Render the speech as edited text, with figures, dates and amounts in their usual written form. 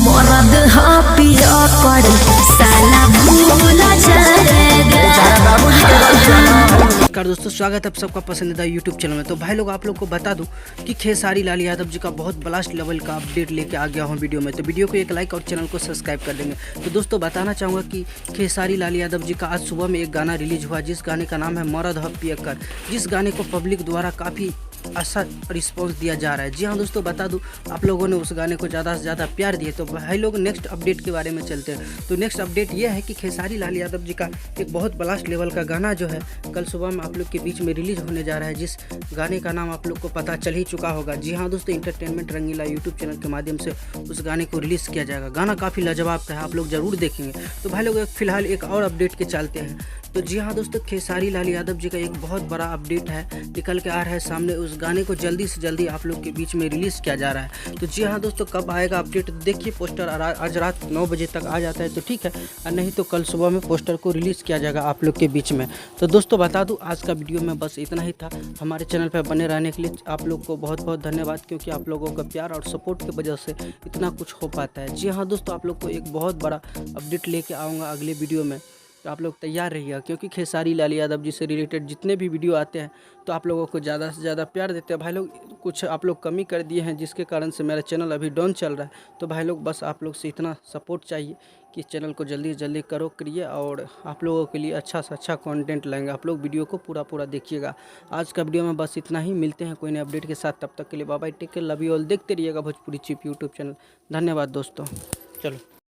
मरद हा पिया कर साला भूल जाएगा। नमस्कार दोस्तों, स्वागत है आप सबका पसंदीदा यूट्यूब चैनल में। तो भाई लोग आप लोग को बता दूं कि खेसारी लाल यादव जी का बहुत ब्लास्ट लेवल का अपडेट लेके आ गया हूं वीडियो में। तो वीडियो को एक लाइक और चैनल को सब्सक्राइब कर देंगे। तो दोस्तों बताना चाहूँगा कि खेसारी लाल यादव जी का आज सुबह में एक गाना रिलीज हुआ, जिस गाने का नाम है मरद हा पियक्कर, जिस गाने को पब्लिक द्वारा काफ़ी अच्छा रिस्पांस दिया जा रहा है। जी हाँ दोस्तों, बता दूं आप लोगों ने उस गाने को ज़्यादा से ज़्यादा प्यार दिए। तो भाई लोग नेक्स्ट अपडेट के बारे में चलते हैं। तो नेक्स्ट अपडेट ये है कि खेसारी लाल यादव जी का एक बहुत ब्लास्ट लेवल का गाना जो है कल सुबह में आप लोग के बीच में रिलीज होने जा रहा है, जिस गाने का नाम आप लोग को पता चल ही चुका होगा। जी हाँ दोस्तों, इंटरटेनमेंट रंगीला यूट्यूब चैनल के माध्यम से उस गाने को रिलीज़ किया जाएगा। गाना काफ़ी लाजवाब का है, आप लोग ज़रूर देखेंगे। तो भाई लोग फिलहाल एक और अपडेट के चलते हैं। तो जी हाँ दोस्तों, खेसारी लाल यादव जी का एक बहुत बड़ा अपडेट है निकल के आ रहा है सामने। उस गाने को जल्दी से जल्दी आप लोग के बीच में रिलीज़ किया जा रहा है। तो जी हाँ दोस्तों, कब आएगा अपडेट देखिए। पोस्टर आज रात 9 बजे तक आ जाता है तो ठीक है, और नहीं तो कल सुबह में पोस्टर को रिलीज़ किया जाएगा आप लोग के बीच में। तो दोस्तों बता दूं आज का वीडियो में बस इतना ही था। हमारे चैनल पर बने रहने के लिए आप लोग को बहुत बहुत धन्यवाद, क्योंकि आप लोगों का प्यार और सपोर्ट की वजह से इतना कुछ हो पाता है। जी हाँ दोस्तों, आप लोग को एक बहुत बड़ा अपडेट लेके आऊँगा अगले वीडियो में। तो आप लोग तैयार रहिए, क्योंकि खेसारी लाल यादव जी से रिलेटेड जितने भी वीडियो आते हैं तो आप लोगों को ज़्यादा से ज़्यादा प्यार देते हैं। भाई लोग कुछ आप लोग कमी कर दिए हैं, जिसके कारण से मेरा चैनल अभी डाउन चल रहा है। तो भाई लोग बस आप लोग से इतना सपोर्ट चाहिए कि चैनल को जल्दी से जल्दी करिए, और आप लोगों के लिए अच्छा से अच्छा कंटेंट लाएंगे। आप लोग वीडियो को पूरा देखिएगा। आज का वीडियो में बस इतना ही, मिलते हैं कोई नए अपडेट के साथ। तब तक के लिए bye bye, take care, love you all. देखते रहिएगा भोजपुरी चिप यूट्यूब चैनल। धन्यवाद दोस्तों, चलो।